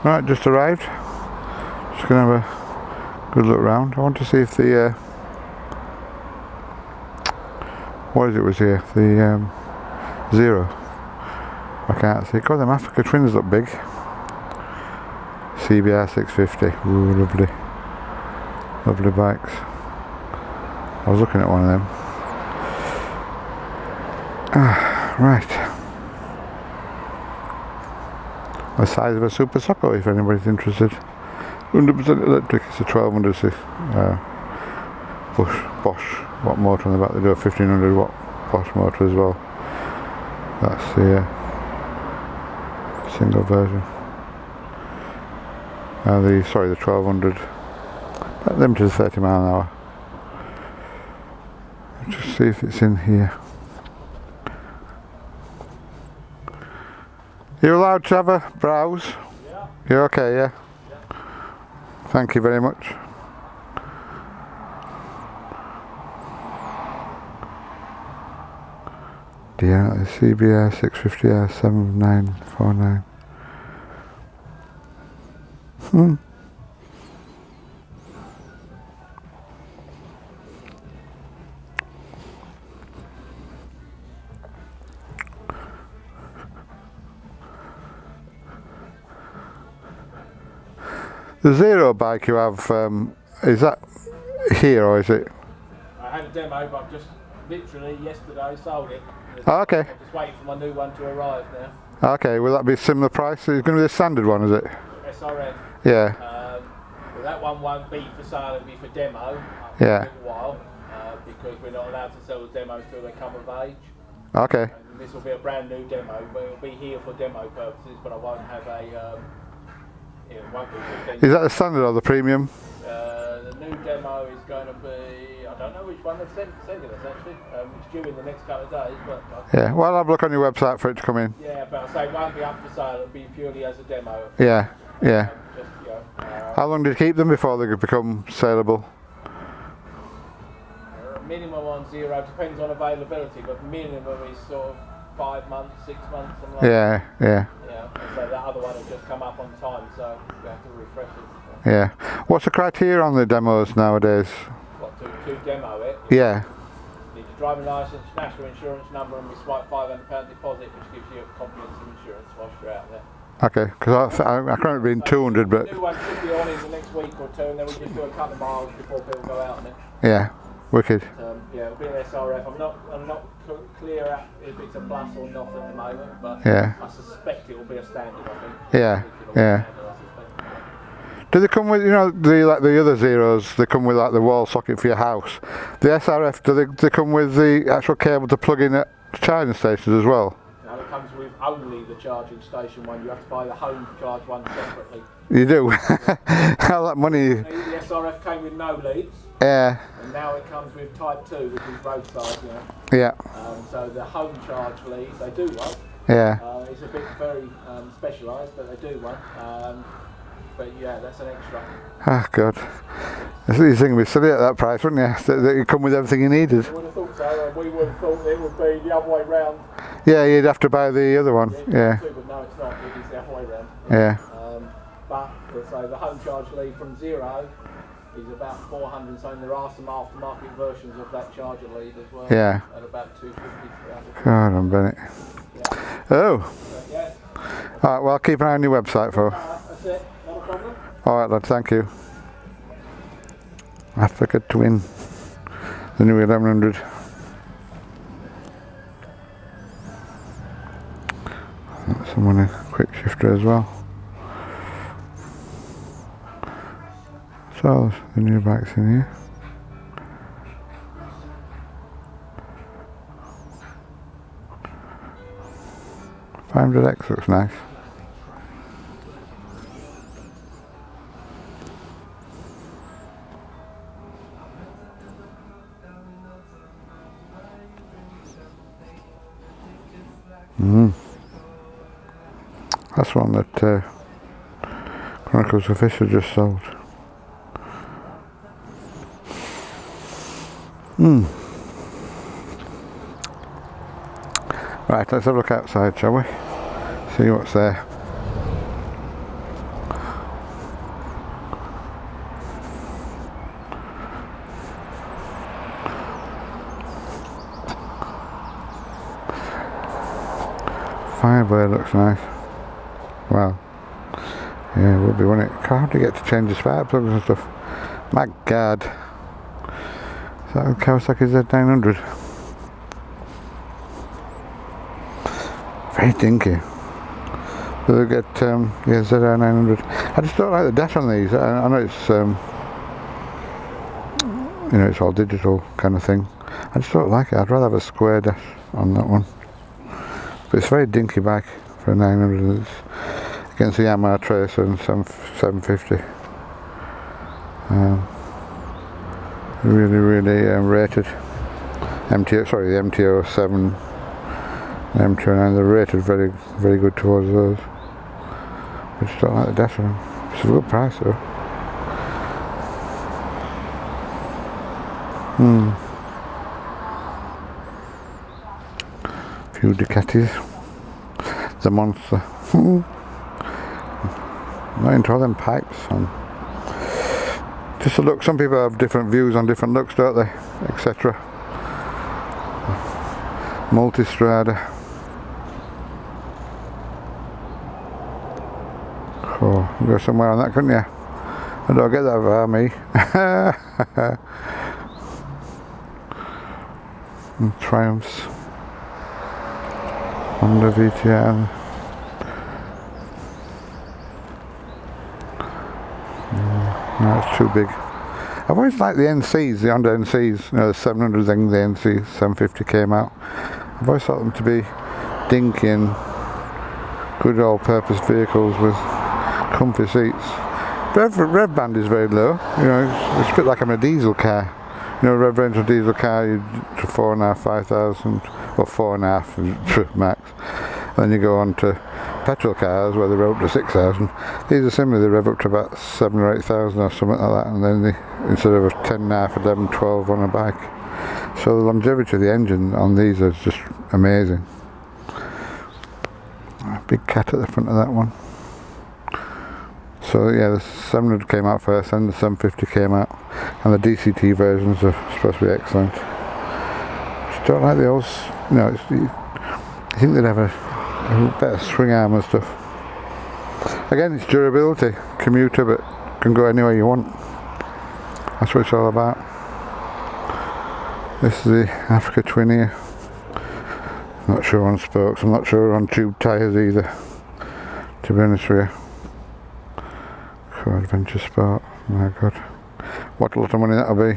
Right, just arrived. Just gonna have a good look around. I want to see if the what is it was here? The Zero. I can't see. God, them Africa Twins look big. CBR 650. Ooh, lovely. Lovely bikes. I was looking at one of them. Right. The size of a Super Soccer, if anybody's interested. 100% electric. It's a 1200 Bosch watt motor on the back. They do a 1500 watt Bosch motor as well. That's the single version. The 1200. Limited to 30 mile an hour. Just see if it's in here. You're allowed to have a browse? Yeah. You're okay, yeah? Yeah. Thank you very much. Yeah, the CBR 650R 7949. The Zero bike you have, is that here or is it? I had a demo, but I've just literally yesterday sold it. Oh, okay. I'm just waiting for my new one to arrive now. Okay, will that be a similar price? It's going to be the standard one, is it? SRF. Yeah. Well, that one won't be for sale, it'll be for demo for yeah. a little while, because we're not allowed to sell the demos till they come of age. Okay. And this will be a brand new demo, but it'll be here for demo purposes, but I won't have a... it won't be 15. Is that the standard or the premium? The new demo is going to be, I don't know which one they're sending us actually. It's due in the next couple of days. But yeah, well, I'll have a look on your website for it to come in. Yeah, but I say it won't be up for sale, it'll be purely as a demo. Yeah, yeah. Just, you know, how long did you keep them before they could become saleable? Minimum on Zero, depends on availability, but minimum is sort of 5 months, 6 months, something like that. Yeah. Yeah, so that other one has just come up on time, so we have to refresh it. So. Yeah. What's the criteria on the demos nowadays? What, to demo it? Yeah. You need your driving licence, national insurance number, and we swipe £500 deposit, which gives you a comprehensive insurance whilst you're out there. Okay, because I can't remember being 200, but... The new one should be on in the next week or two, and then we just do a couple of miles before people go out on it. Yeah. Wicked. Yeah, it'll be an SRF. I'm not clear if it's a plus or not at the moment, but yeah. I suspect it will be a standard. I think. Yeah, yeah. Do they come with, you know, like the other Zeros? They come with like the wall socket for your house. The SRF, do they come with the actual cable to plug in at charging stations as well? No, it comes with only the charging station one. You have to buy the home charge one separately. You do? How that money? The SRF came with no leads. Yeah. And now it comes with Type 2, which is roadside, you know. Yeah. So the home charge leads, they do one. Yeah. It's a bit very specialised, but they do one. But yeah, that's an extra. Oh God. You're thinking we'd silly at that price, wouldn't you? That you come with everything you needed. I would have thought so, and we would have thought it would be the other way round. Yeah, you'd have to buy the other one. Yeah. But no, it's not. It is the other way round. Yeah. But so the home charge lead from Zero is about 400, so there are some aftermarket versions of that charger lead as well. Yeah. At about 250. God, I'm Bennett. Yeah. Oh. Yeah. Alright, well, I'll keep an eye on your website for. That's it. Not a problem. Alright, lad, thank you. Africa Twin. The new 1100. Someone a quick shifter as well. So, the new bikes in here. $500X looks nice. That's one that Chronicles of Fisher just sold. Right, let's have a look outside, shall we? See what's there. Fireblade looks nice. Well, yeah, it would be, wouldn't it? Can't hardly get to change the spark plugs and stuff. My God. Is that a Kawasaki Z900? Very dinky. So they get, yeah, ZR 900. I just don't like the dash on these. I know it's, you know, it's all digital kind of thing. I just don't like it. I'd rather have a square dash on that one. But it's a very dinky bike for a 900. It's against the Yamaha Tracer and 750. Really rated. MTO, sorry, the MTO7 and MTO9, they're rated very good towards those. I just don't like the dash on them. It's a good price though. Few Ducatis. The monster. Not into all them pipes. Just a look. Some people have different views on different looks, don't they? Etc. Multistrada. Oh, you go somewhere on that, couldn't you? I don't get that far, me. And Triumphs. Honda VTR. No, it's too big. I've always liked the NCs, the Honda NCs, you know, the 700 thing, the NC 750 came out. I've always thought them to be dinky and good all-purpose vehicles with comfy seats. Rev band is very low, you know, it's a bit like I'm a diesel car. You know, rev range of diesel car, you to 4.5, 5,000, or 4.5 max. And then you go on to petrol cars where they rev up to 6,000. These are similar, they rev up to about 7 or 8,000 or something like that, and then they, instead of a 10.5, 11, 12 on a bike. So the longevity of the engine on these is just amazing. A big cat at the front of that one. So yeah, the 700 came out first, then the 750 came out, and the DCT versions are supposed to be excellent. Just don't like the old, you know, I think they'd have a better swing arm and stuff. Again, it's durability, commuter, but can go anywhere you want. That's what it's all about. This is the Africa Twin here. Not sure on spokes, I'm not sure on tube tyres either, to be honest with you. Adventure Sport, my God, what a lot of money that'll be.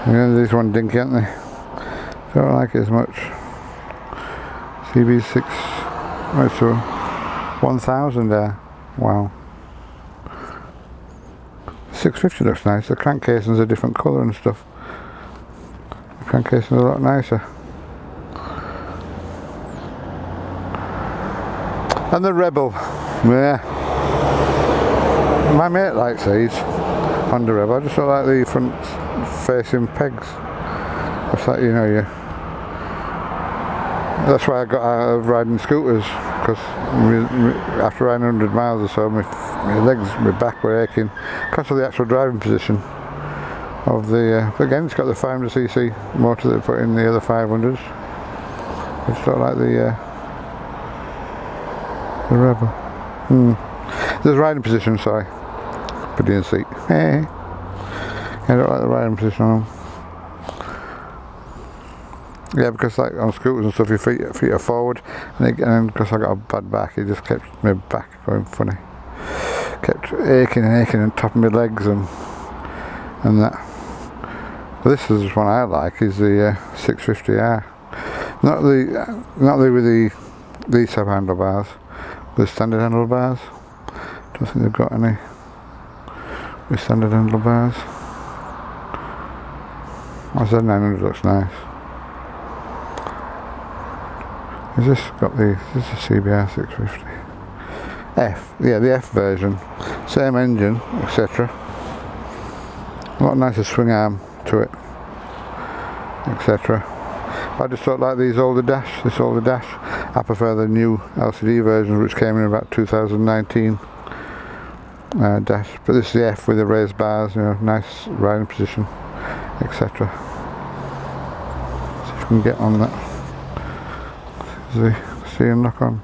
Yeah, these one dinky, aren't they? Don't like it as much. CB6, right, so 1,000 there. Wow. 650 looks nice. The crank casing's a different colour and stuff. Crankcase is a lot nicer. And the Rebel, yeah. My mate likes these Honda Rebel. I just don't like the front facing pegs. It's like, you know, that's why I got out of riding scooters, because after riding 100 miles or so, my legs, my back were aching because of the actual driving position of the, but again it's got the 500cc motor that they put in the other 500s. I just don't like the Rebel. There's riding position, sorry. Put it in the seat. Hey. I don't like the riding position on them. Yeah, because like on scooters and stuff, your feet are forward, and then because I got a bad back, it just kept my back going funny. Kept aching and top of my legs and that. This is one I like, is the 650R. Not the with these type handlebars, the standard handlebars. Don't think they've got any with standard handlebars. I said 900 looks nice. Has this got the? This is a CBR 650. F, yeah, the F version, same engine, etc. A lot nicer swing arm to it, etc. I just don't like this older dash. I prefer the new LCD versions, which came in about 2019. dash, but this is the F with the raised bars, you know, nice riding position, etc. See if we can get on that. See and knock on.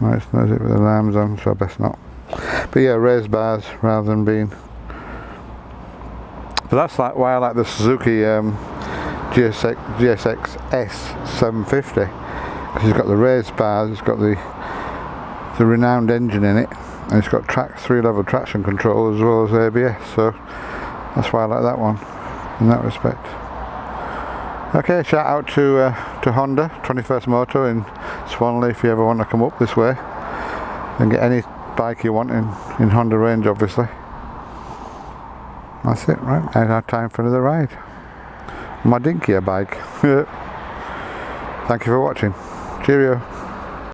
No, it's not it with the alarms on, so I best not. But yeah, raised bars rather than being. But that's like why I like the Suzuki gsx-r 750, because it's got the raised bars, it's got the renowned engine in it, and it's got 3-level traction control as well as ABS, so that's why I like that one in that respect. Okay, shout out to Honda 21st Moto in Swanley if you ever want to come up this way and get any bike you want in Honda range, obviously. That's it, right? I have time for another ride. My dinkier bike. Thank you for watching. Cheerio.